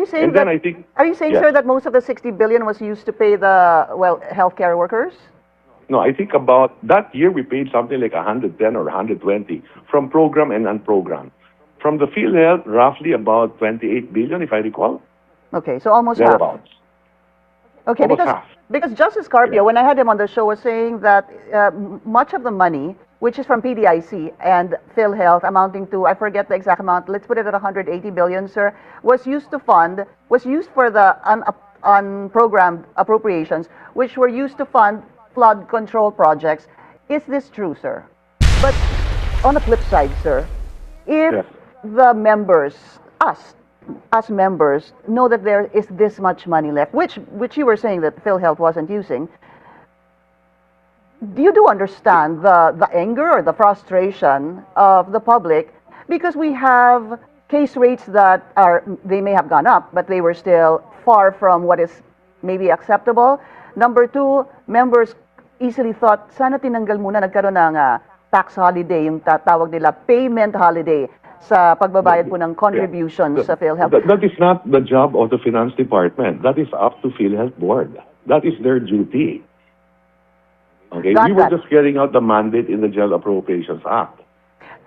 you saying And then I think, are you saying, yes. sir, that most of the 60 billion was used to pay the, well, healthcare workers? No, I think about that year we paid something like 110 or 120 from program and unprogram. From the PhilHealth, roughly about 28 billion, if I recall. Okay, so almost half. Thereabouts. Okay, Almost because half. because Justice Carpio, Yeah. when I had him on the show, was saying that much of the money, which is from PDIC and PhilHealth, amounting to, I forget the exact amount, let's put it at 180 billion, sir, was used for the unprogrammed appropriations, which were used to fund flood control projects. Is this true, sir? But on the flip side, sir, if Yes. the members, us members, know that there is this much money left, which you were saying that PhilHealth wasn't using, you do understand the anger or the frustration of the public, because we have case rates that they may have gone up, but they were still far from what is maybe acceptable. Number two, members easily thought, sana tinanggal muna, nagkaroon ng tax holiday, yung tawag nila payment holiday sa pagbabayad po ng contributions sa PhilHealth. That is not the job of the Finance Department. That is up to PhilHealth Board. That is their duty. Okay, we were just carrying out the mandate in the General Appropriations Act.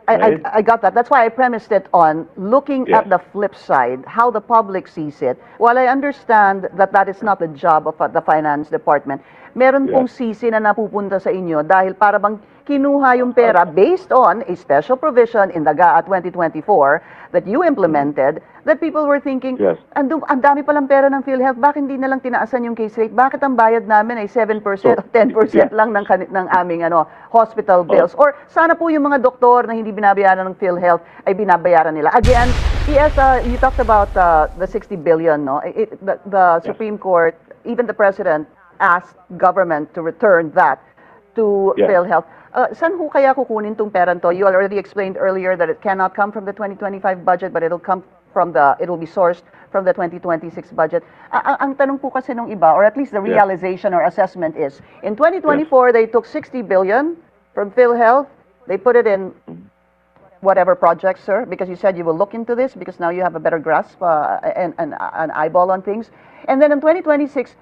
Right? I got that. That's why I premised it on looking at the flip side, how the public sees it. While I understand that that is not the job of the Finance Department, meron pong sisi na napupunta sa inyo dahil para bang kinuha yung pera based on a special provision in the GAA 2024 that you implemented, that people were thinking, ang dami palang pera ng PhilHealth, bakit hindi na lang tinaasan yung case rate? Bakit ang bayad namin ay 7% o 10% lang ng aming hospital bills? Or sana po yung mga doktor na hindi binabayaran ng PhilHealth ay binabayaran nila. Again, yes, you talked about the 60 billion, no? The Supreme Court, even the President, asked government to return that to PhilHealth. Saan ho kaya kukunin tong pera to? You already explained earlier that it cannot come from the 2025 budget, but it'll be sourced from the 2026 budget. Ang tanong po kasi nung iba, or at least the realization or assessment is, in 2024, they took 60 billion from PhilHealth. They put it in whatever projects, sir, because you said you will look into this, because now you have a better grasp and an eyeball on things. And then in 2026,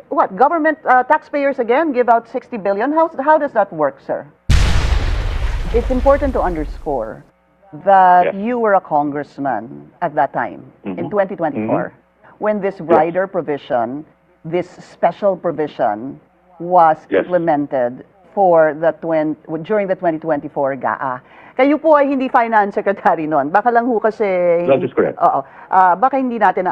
what, government taxpayers again give out 60 billion? How does that work, sir? It's important to underscore that you were a congressman at that time, in 2024, when this rider provision, this special provision was implemented for during the 2024 GAA. Kayo po ay hindi finance secretary noon. Baka lang ho kasi... That is correct. Baka hindi natin,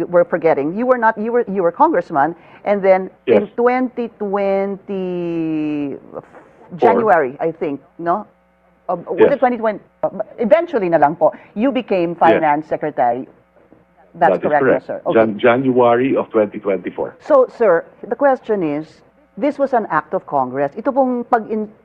we're forgetting. You were congressman, and then in 2020, January, I think, no? Was it 2020? Eventually na lang po, you became finance secretary. That's correct, correct. Sir. Okay. January of 2024. So, sir, the question is, this was an act of Congress. Ito pong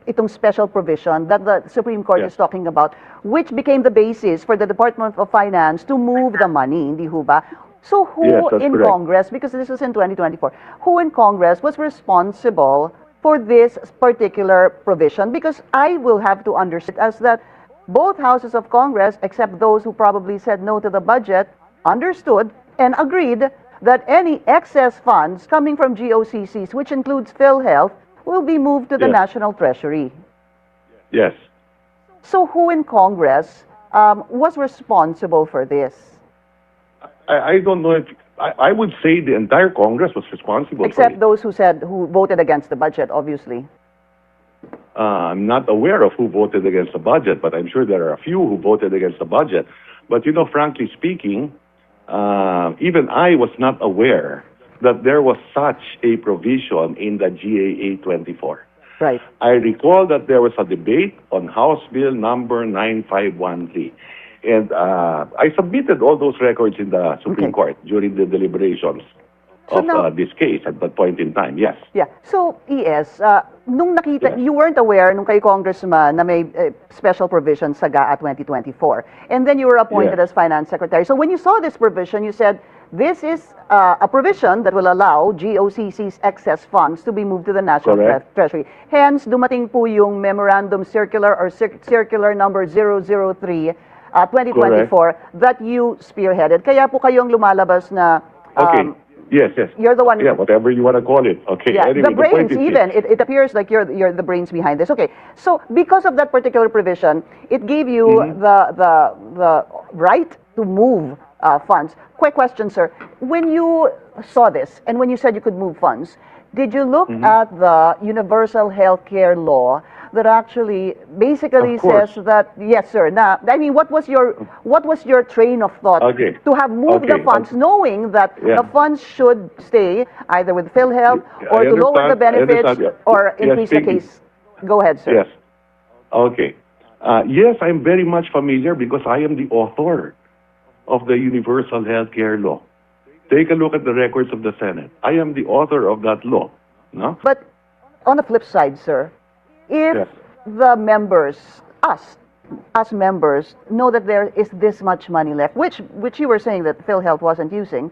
itong special provision that the Supreme Court is talking about, which became the basis for the Department of Finance to move the money, hindi ho ba? So who in Congress, because this was in 2024, who in Congress was responsible for this particular provision? Because I will have to understand as that both houses of Congress, except those who probably said no to the budget, understood and agreed that any excess funds coming from GOCCs, which includes PhilHealth, will be moved to the National Treasury. Yes. So who in Congress was responsible for this? I don't know if... I would say the entire Congress was responsible Except for it. those who voted against the budget, obviously. I'm not aware of who voted against the budget, but I'm sure there are a few who voted against the budget. But, frankly speaking, even I was not aware that there was such a provision in the GAA 24. Right. I recall that there was a debate on House Bill number 9513. And I submitted all those records in the Supreme Court during the deliberations of this case at that point in time, yes. Yeah. So, ES, nung nakita, you weren't aware nung kay Congressman na may special provision sa GAA 2024. And then you were appointed as Finance Secretary. So when you saw this provision, you said, this is a provision that will allow GOCC's excess funds to be moved to the National Treasury. Hence, dumating po yung Memorandum Circular or Circular number 003 2024 that you spearheaded. Kaya po kayong lumalabas na Okay. Yes. you're the one. Yeah, whatever you want to call it. Okay. Yeah, Anyway, the brains point is even. It appears like you're the brains behind this. Okay, so because of that particular provision, it gave you the right to move funds. Quick question, sir. When you saw this and when you said you could move funds, did you look at the universal health care law that actually basically Of course. says that yes, sir? Now, I mean, what was your train of thought Okay. to have moved the Okay. funds, knowing that Yeah. the funds should stay either with PhilHealth I or to lower the understand. I benefits understand. or Yes, increase the Pingky. case? Go ahead, sir. Yes. Okay. Yes, I'm very much familiar because I am the author of the Universal Health Care Law. Take a look at the records of the Senate. I am the author of that law. No? But on the flip side, sir, if Yes. the members, us members, know that there is this much money left, which you were saying that PhilHealth wasn't using,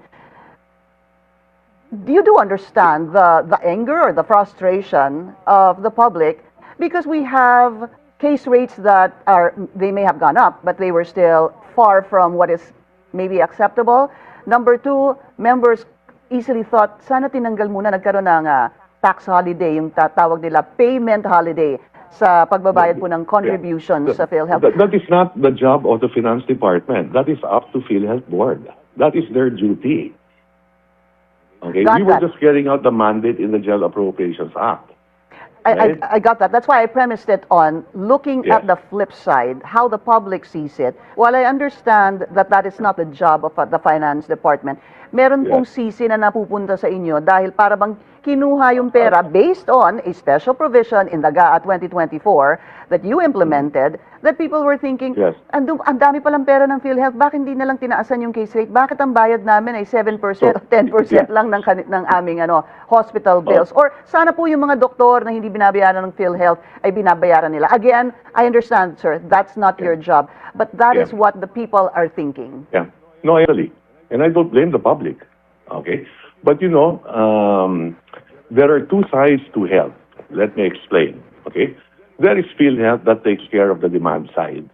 you do understand the anger or the frustration of the public because we have case rates that they may have gone up, but they were still far from what is maybe acceptable. Number two, members easily thought, sana tinanggal muna, nagkaroon ng tax holiday, yung tatawag nila payment holiday sa pagbabayad po ng contributions sa PhilHealth. That is not the job of the Finance Department. That is up to PhilHealth Board. That is their duty. Okay, Got we were that. just carrying out the mandate in the General Appropriations Act. I got that. That's why I premised it on looking Yes. at the flip side, how the public sees it. While I understand that that is not the job of the finance department, meron pong sisi na napupunta sa inyo dahil para bang kinuha yung pera based on a special provision in the GAA 2024 that you implemented that people were thinking, Yes. ang dami palang pera ng PhilHealth, bakit hindi na lang tinaasan yung case rate? Bakit ang bayad namin ay 7% o 10% lang ng aming hospital bills? Or sana po yung mga doktor na hindi binabayaran ng PhilHealth ay binabayaran nila. Again, I understand, sir, that's not your job. But that is what the people are thinking. Yeah. No, really. And I don't blame the public. Okay? But there are two sides to health. Let me explain. Okay? There is PhilHealth that takes care of the demand side.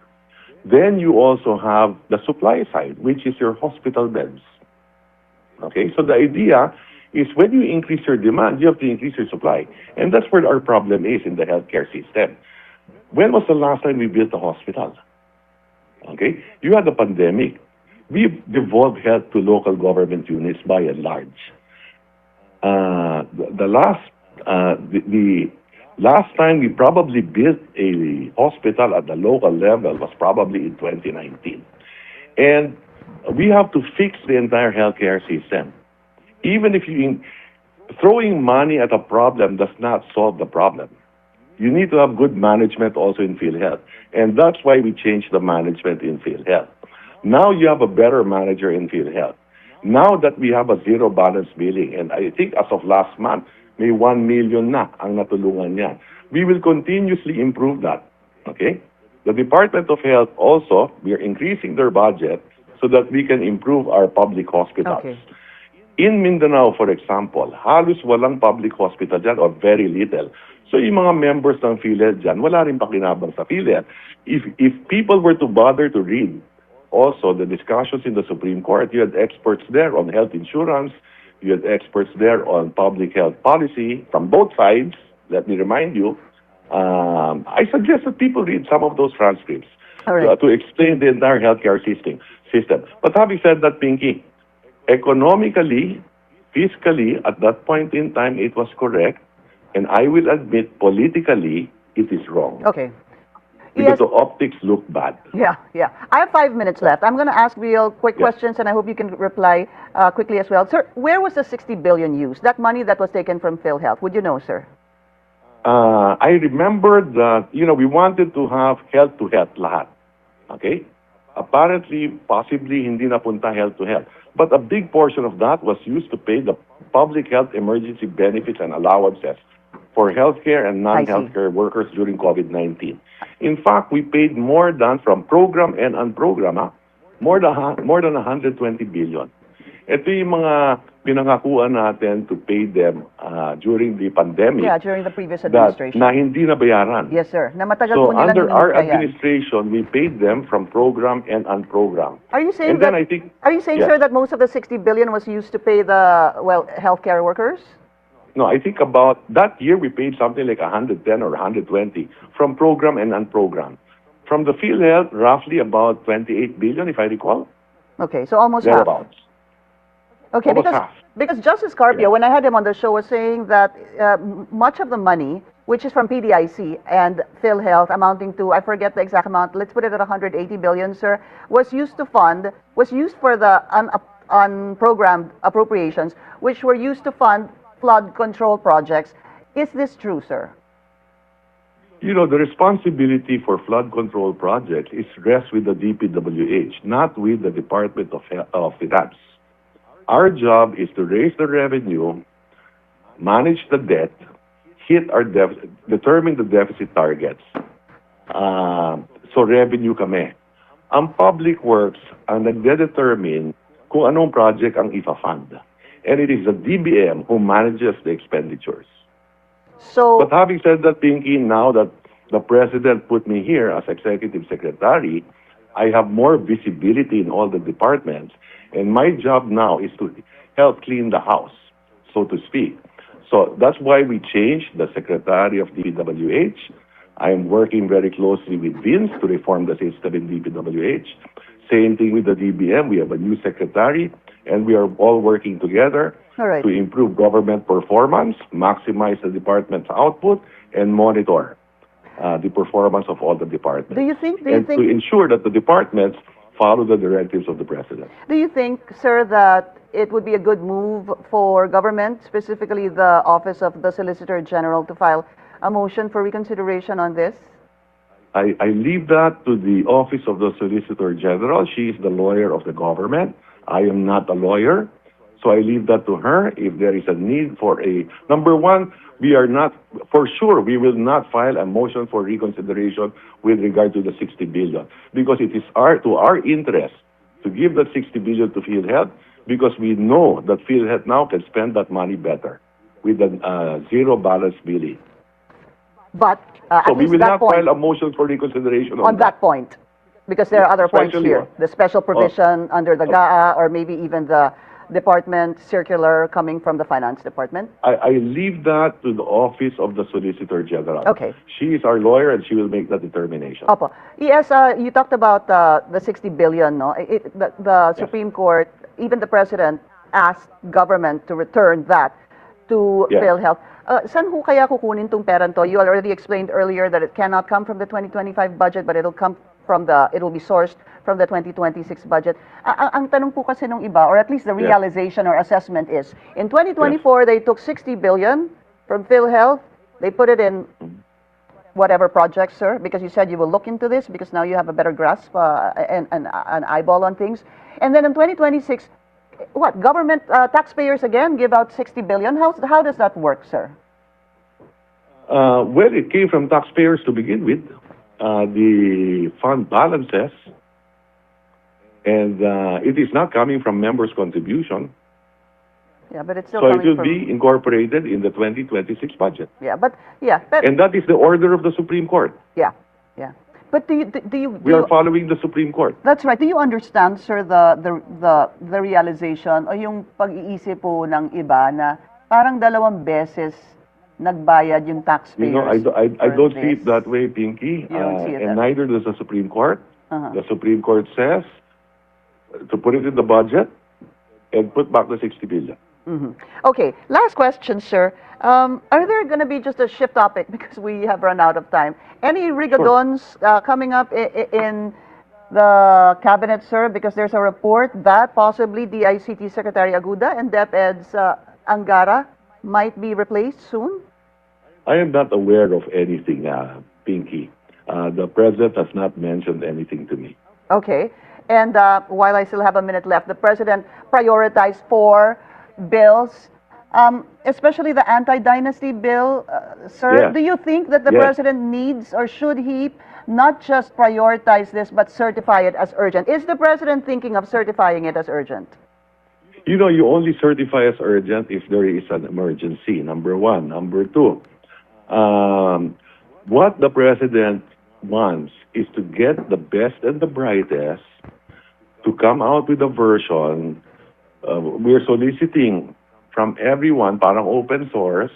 Then you also have the supply side, which is your hospital beds. Okay? So the idea is when you increase your demand, you have to increase your supply. And that's where our problem is in the healthcare system. When was the last time we built a hospital? Okay? You had the pandemic. We've devolved health to local government units by and large. The last time we probably built a hospital at the local level was probably in 2019. And we have to fix the entire healthcare system. Even if throwing money at a problem does not solve the problem. You need to have good management also in PhilHealth. And that's why we changed the management in PhilHealth. Now you have a better manager in PhilHealth. Now that we have a zero balance billing, and I think as of last month, may 1 million na ang natulungan niya. We will continuously improve that. Okay? The Department of Health also, we are increasing their budget so that we can improve our public hospitals. Okay. In Mindanao, for example, halos walang public hospital dyan or very little. So yung mga members ng PhilHealth dyan, wala rin pakinabang sa PhilHealth. If people were to bother to read also the discussions in the Supreme Court, you had experts there on health insurance, you had experts there on public health policy from both sides. Let me remind you, I suggest that people read some of those transcripts to explain the entire healthcare system. But having said that, Pingky, economically, fiscally, at that point in time, it was correct. And I will admit, politically, it is wrong. Okay. Because the optics look bad. Yeah. I have 5 minutes left. I'm going to ask real quick questions, and I hope you can reply quickly as well. Sir, where was the 60 billion used? That money that was taken from PhilHealth, would you know, sir? I remember that, we wanted to have health to health lahat. Okay? Apparently, possibly, hindi napunta health to health. But a big portion of that was used to pay the public health emergency benefits and allowances for healthcare and non-healthcare workers during COVID-19. In fact, we paid more than from program and unprogram, more than 120 billion. Ito yung mga pinangakuan natin to pay them during the pandemic Yeah, during the previous that administration. na hindi nabayaran. Yes, sir. Na matagal So po nilang under our hinihintay yan. administration, we paid them from program and unprogram. Are you saying And then that, I think, are you saying, yes. sir, that most of the 60 billion was used to pay the, well, healthcare workers? No, I think about that year we paid something like 110 or 120 from program and unprogram. From the PhilHealth, roughly about 28 billion, if I recall. Okay, so almost half. Thereabouts. Okay, Almost because half. because Justice Carpio, Yeah. when I had him on the show, was saying that much of the money, which is from PDIC and PhilHealth, amounting to, I forget the exact amount, let's put it at 180 billion, sir, was used for the unprogrammed appropriations, which were used to fund flood control projects. Is this true, sir? You know, the responsibility for flood control projects is rests with the DPWH, not with the Department of Finance. Our job is to raise the revenue, manage the debt, hit our determine the deficit targets. So revenue kami. Ang public works ang nagde-determine kung anong project ang ifa-fund. And it is the DBM who manages the expenditures. So, But having said that, Pinky, now that the President put me here as Executive Secretary, I have more visibility in all the departments. And my job now is to help clean the house, so to speak. So that's why we changed the Secretary of DPWH. I am working very closely with Vince to reform the system in DPWH. Same thing with the DBM. We have a new secretary, and we are all working together all right. to improve government performance, maximize the department's output, and monitor the performance of all the departments. Do you think to ensure that the departments follow the directives of the President. Do you think, sir, that it would be a good move for government, specifically the Office of the Solicitor General, to file a motion for reconsideration on this? I leave that to the Office of the Solicitor General. She is the lawyer of the government. I am not a lawyer. So I leave that to her. If there is a need for number one, we are not, for sure, we will not file a motion for reconsideration with regard to the 60 billion. Because it is to our interest to give that 60 billion to PhilHealth, because we know that PhilHealth now can spend that money better with a zero balance billing. But So at we least will that not point, file a motion for reconsideration on that point, because there are other points Especially here. what? The special provision under the GAA, or maybe even the department circular coming from the finance department. I leave that to the Office of the Solicitor General. Okay. She is our lawyer and she will make that determination. Opo. Yes, you talked about the 60 billion, no? The Supreme Court, even the President, asked government to return that to Yes. PhilHealth. Saan ho kaya kukunin tong pera to? You already explained earlier that it cannot come from the 2025 budget, but it'll be sourced from the 2026 budget. Ang tanong po kasi nung iba, or at least the realization or assessment is, in 2024, they took 60 billion from PhilHealth. They put it in whatever projects, sir, because you said you will look into this because now you have a better grasp and an eyeball on things. And then in 2026, what, government taxpayers again give out 60 billion? How does that work, sir? Well, it came from taxpayers to begin with. The fund balances, and it is not coming from members' contribution. Yeah, but it's still So it coming will from... be incorporated in the 2026 budget. but And that is the order of the Supreme Court. yeah. But do you We are following the Supreme Court. That's right. Do you understand, sir, the realization o yung pag-iisip po ng iba na parang dalawang beses nagbayad yung taxpayers? You know, I don't see it that way, Pinky. You don't see it that and way. neither does the Supreme Court. Uh-huh. The Supreme Court says to put it in the budget and put back the 60 billion. Mhm. Okay, last question, sir. Are there going to be just a shift topic because we have run out of time? Any rigadons coming up in the cabinet, sir? Because there's a report that possibly DICT Secretary Aguda and DepEd's Angara might be replaced soon. I am not aware of anything, Pinky. The President has not mentioned anything to me. Okay. And while I still have a minute left, the President prioritized 4 bills, especially the anti-dynasty bill. Sir, Yes. do you think that the Yes. President needs, or should he not just prioritize this but certify it as urgent? Is the President thinking of certifying it as urgent? You know, you only certify as urgent if there is an emergency, number one. Number two, what the President wants is to get the best and the brightest to come out with a version. We're soliciting from everyone, parang open source,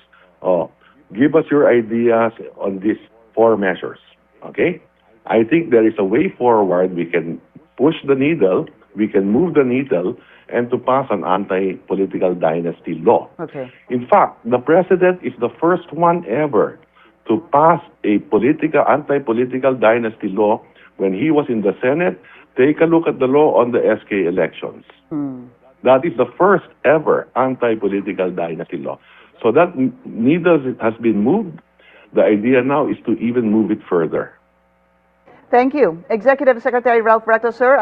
give us your ideas on these 4 measures, okay? I think there is a way forward. We can push the needle, we can move the needle, and to pass an anti-political dynasty law. Okay. In fact, the President is the first one ever to pass a anti-political dynasty law when he was in the Senate. Take a look at the law on the SK elections. That is the first ever anti-political dynasty law. So that needle has been moved. The idea now is to even move it further. Thank you. Executive Secretary Ralph Recto, sir.